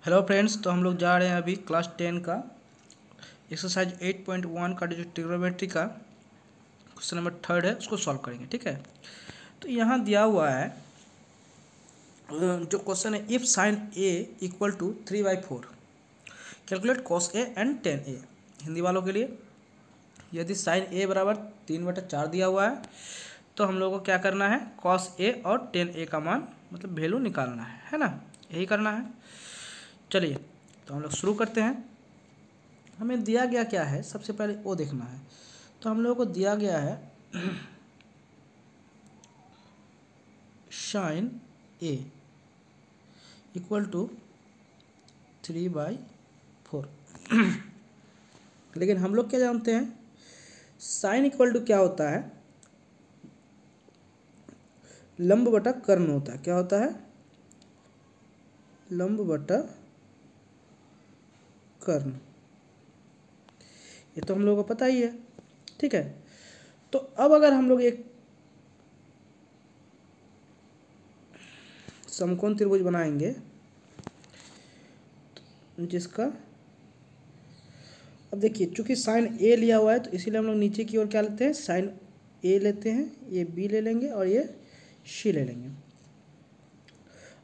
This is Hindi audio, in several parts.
हेलो फ्रेंड्स, तो हम लोग जा रहे हैं अभी क्लास 10 का एक्सरसाइज 8.1 का जो ट्रिग्नोमेट्री का क्वेश्चन नंबर 3 है उसको सॉल्व करेंगे। ठीक है, तो यहाँ दिया हुआ है जो क्वेश्चन है, if sine a equal to 3/4 calculate cos a and tan a. Hindi वालों के लिए, यदि साइन ए बराबर 3/4 दिया हुआ है तो हम लोगों को क्या करना है, कॉस ए और टेन ए का मान मतलब वैल्यू निकालना है ना, यही करना है। चलिए तो हम लोग शुरू करते हैं। हमें दिया गया क्या है, सबसे पहले वो देखना है। तो हम लोगों को दिया गया है साइन ए इक्वल टू 3/4 लेकिन हम लोग क्या जानते हैं, साइन इक्वल टू क्या होता है, लंब बटा कर्ण होता है। क्या होता है, लंब बटा कर्ण। ये तो हम लोगों को पता ही है। ठीक है, तो अब अगर हम लोग एक समकोण त्रिभुज बनाएंगे जिसका, अब देखिए चूंकि साइन ए लिया हुआ है तो इसीलिए हम लोग नीचे की ओर क्या लेते हैं, साइन ए लेते हैं, ये बी ले लेंगे और ये सी ले लेंगे।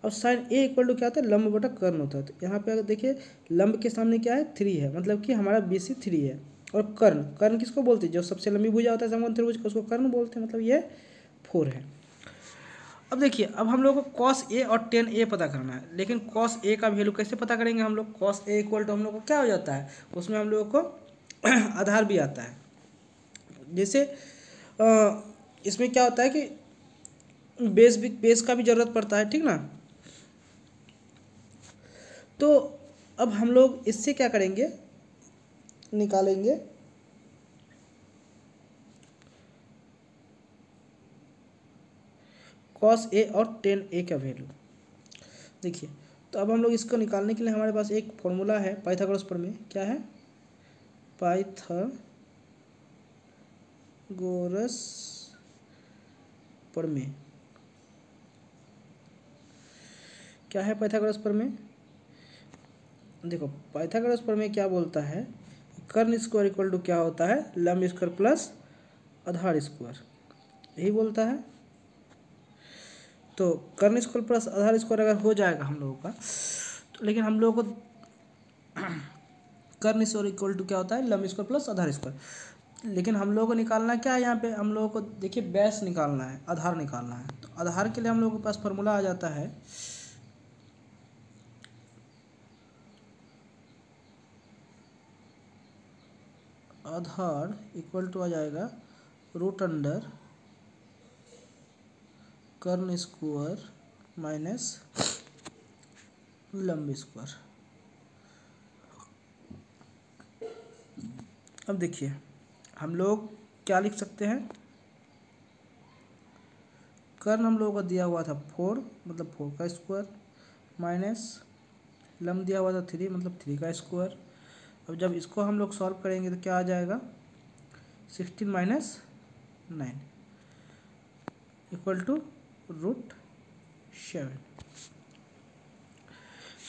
अब साइन ए इक्वल टू क्या होता है, लंब बटा कर्ण होता है। तो यहाँ पे अगर देखिए लंब के सामने क्या है, 3 है, मतलब कि हमारा बी सी 3 है। और कर्ण, कर्ण किसको बोलते हैं, जो सबसे लंबी भुजा होता है समकोण त्रिभुज का, उसको कर्ण बोलते हैं, मतलब ये 4 है। अब देखिए, अब हम लोग को कॉस ए और टेन ए पता करना है, लेकिन कॉस ए का वैल्यू कैसे पता करेंगे हम लोग। कॉस ए इक्वल टू हम लोग को क्या हो जाता है, उसमें हम लोगों को आधार भी आता है। जैसे इसमें क्या होता है कि बेस का भी जरूरत पड़ता है, ठीक ना। तो अब हम लोग इससे क्या करेंगे, निकालेंगे कॉस ए और टेन ए का वैल्यू। देखिए, तो अब हम लोग इसको निकालने के लिए हमारे पास एक फॉर्मूला है पाइथागोरस प्रमेय। क्या है, पाइथागोरस प्रमेय। क्या है पाइथागोरस प्रमेय, देखो पाइथागोरस प्रमेय क्या बोलता है, कर्ण स्क्वायर इक्वल टू क्या होता है, लंब स्क्वायर प्लस आधार स्क्वायर, यही बोलता है। तो कर्ण स्क्वायर प्लस आधार स्क्वायर अगर हो जाएगा हम लोगों का, तो लेकिन हम लोगों को कर्ण स्क्वायर इक्वल टू क्या होता है, लंब स्क्वायर प्लस आधार स्क्वायर। लेकिन हम लोगों को निकालना क्या है, यहाँ पे हम लोगों को देखिए बेस निकालना है, आधार निकालना है। तो आधार के लिए हम लोगों के पास फॉर्मूला आ जाता है, आधार इक्वल टू आ जाएगा रूट अंडर कर्ण स्क्वायर माइनस लंब स्क्वायर। अब देखिए हम लोग क्या लिख सकते हैं, कर्ण हम लोगों को दिया हुआ था 4, मतलब 4 का स्क्वायर, माइनस लंब दिया हुआ था 3, मतलब 3 का स्क्वायर। अब जब इसको हम लोग सॉल्व करेंगे तो क्या आ जाएगा, 16 माइनस 9 इक्वल टू √7।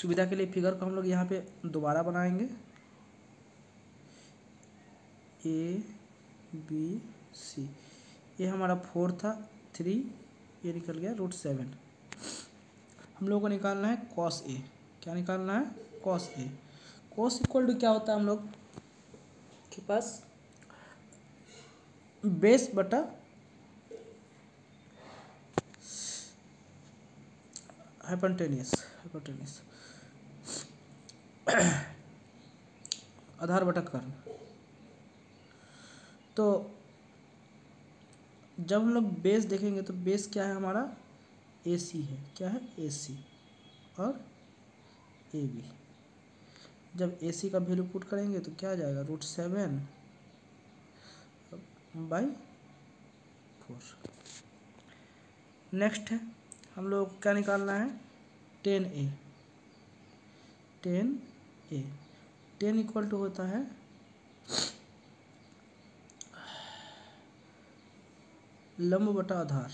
सुविधा के लिए फिगर को हम लोग यहाँ पे दोबारा बनाएंगे, ए बी सी, ये हमारा 4 था, 3 ये निकल गया √7। हम लोगों को निकालना है कॉस ए। क्या निकालना है, cos A. Cos equal to क्या होता है हम लोग के पास, बेस बटा हाइपोटेन्यूस आधार बटा कर्ण। तो जब हम लोग बेस देखेंगे तो बेस क्या है हमारा, ए सी है। क्या है, ए सी और ए बी। जब ए सी का वैल्यू पुट करेंगे तो क्या आ जाएगा, √7/4। नेक्स्ट है, हम लोग क्या निकालना है, tan A. Tan equal to होता है लंब बटा आधार।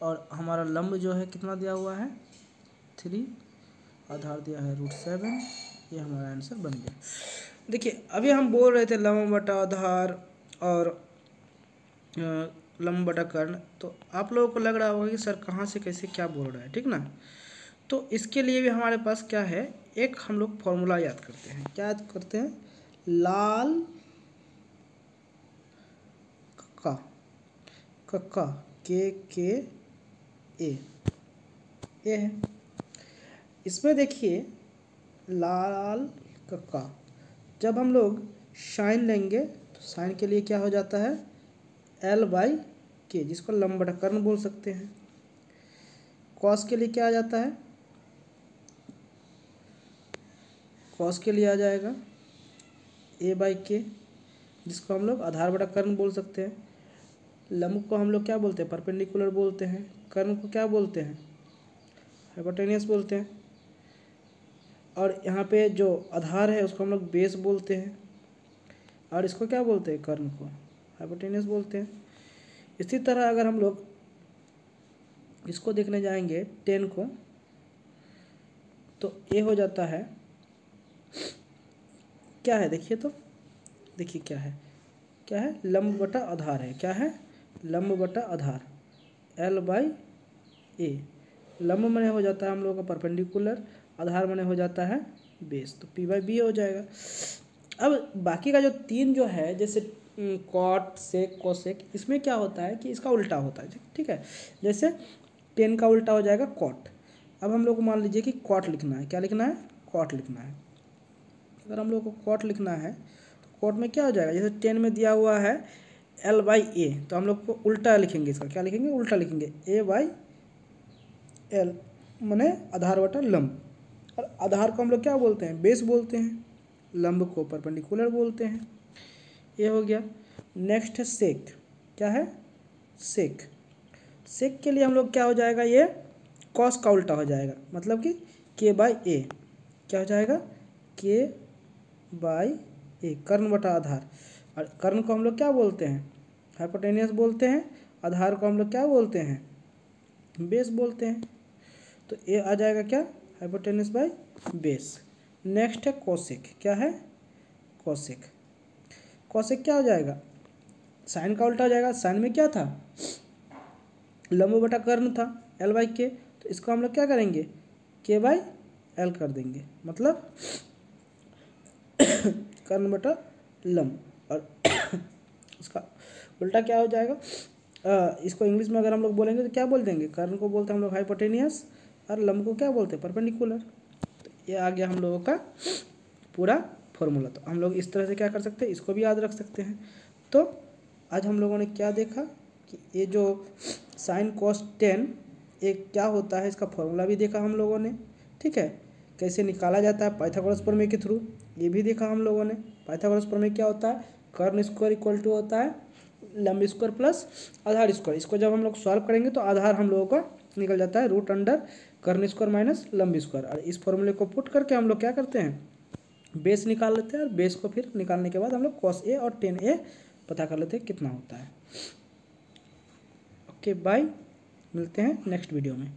और हमारा लंब जो है कितना दिया हुआ है 3, आधार दिया है √7। ये हमारा आंसर बन गया। देखिए अभी हम बोल रहे थे लंब बटा आधार और लंब बटा कर्ण, तो आप लोगों को लग रहा होगा कि सर कहाँ से कैसे क्या बोल रहा है, ठीक ना। तो इसके लिए भी हमारे पास क्या है, एक हम लोग फॉर्मूला याद करते हैं। क्या याद करते हैं, लाल कक्का, कक्का के ए है। इसमें देखिए लाल कक्का, जब हम लोग साइन लेंगे तो साइन के लिए क्या हो जाता है L/K, जिसको लंब बटा कर्ण बोल सकते हैं। कॉस के लिए क्या आ जाता है, कॉस के लिए आ जाएगा A/K, जिसको हम लोग आधार बटा कर्ण बोल सकते हैं। लंब को हम लोग क्या बोलते हैं, परपेंडिकुलर बोलते हैं। कर्ण को क्या बोलते हैं, हाइपोटेनियस बोलते हैं। और यहाँ पे जो आधार है उसको हम लोग बेस बोलते हैं, और इसको क्या बोलते हैं, कर्ण को हाइपोटेनियस बोलते हैं। इसी तरह अगर हम लोग इसको देखने जाएंगे 10 को, तो ए हो जाता है क्या है, देखिए तो देखिए क्या है लंब बटा आधार है। क्या है, लंब बटा आधार L/A। लंब माने हो जाता है हम लोगों का परपेंडिकुलर, आधार माने हो जाता है बेस, तो P/B हो जाएगा। अब बाकी का जो 3 जो है, जैसे कॉट सेक कोसेक, इसमें क्या होता है कि इसका उल्टा होता है, ठीक है। जैसे 10 का उल्टा हो जाएगा कॉट। अब हम लोग को मान लीजिए कि कॉट लिखना है, क्या लिखना है, कॉट लिखना है। अगर हम लोग को कॉट लिखना है तो कॉट में क्या हो जाएगा, जैसे 10 में दिया हुआ है L/A, तो हम लोग को उल्टा लिखेंगे, इसका क्या लिखेंगे, उल्टा लिखेंगे A/L, माने आधार बटा लंब। और आधार को हम लोग क्या बोलते हैं, बेस बोलते हैं। लंब को परपेंडिकुलर बोलते हैं। ये हो गया। नेक्स्ट है सेक। क्या है, सेक। सेक के लिए हम लोग क्या हो जाएगा, ये कॉस का उल्टा हो जाएगा, मतलब कि K/A। क्या हो जाएगा, K/A, कर्ण बटा आधार। और कर्ण को हम लोग क्या बोलते हैं, हाइपोटेनियस बोलते हैं। आधार को हम लोग क्या बोलते हैं, बेस बोलते हैं। तो ये आ जाएगा क्या, हाइपोटेनियस बाय बेस। नेक्स्ट है कोसेक। क्या है, कोसेक। कोसेक क्या हो जाएगा, साइन का उल्टा हो जाएगा। साइन में क्या था, लंब बटा कर्ण था L/K, तो इसको हम लोग क्या करेंगे, K/L कर देंगे, मतलब कर्ण बटा लंब। और इसका उल्टा क्या हो जाएगा, इसको इंग्लिश में अगर हम लोग बोलेंगे तो क्या बोल देंगे, कर्ण को बोलते हैं हम लोग हाइपोटेनियस, और लंब को क्या बोलते हैं, परपेंडिकुलर। तो ये आ गया हम लोगों का पूरा फॉर्मूला। तो हम लोग इस तरह से क्या कर सकते हैं, इसको भी याद रख सकते हैं। तो आज हम लोगों ने क्या देखा कि ये जो साइन कॉस 10 एक क्या होता है, इसका फॉर्मूला भी देखा हम लोगों ने, ठीक है। कैसे निकाला जाता है पाइथागोरस प्रमेय के थ्रू, ये भी देखा हम लोगों ने। पाइथागोरस प्रमेय क्या होता है, कर्ण स्क्वायर इक्वल टू होता है लंब स्क्वायर प्लस आधार स्क्वायर। इसको जब हम लोग सॉल्व करेंगे तो आधार हम लोगों का निकल जाता है √अंडर कर्ण स्क्वायर माइनस लंब स्क्वायर। और इस फॉर्मूले को पुट करके हम लोग क्या करते हैं, बेस निकाल लेते हैं। और बेस को फिर निकालने के बाद हम लोग cos A और tan A पता कर लेते हैं कितना होता है। ओके बाय, मिलते हैं नेक्स्ट वीडियो में।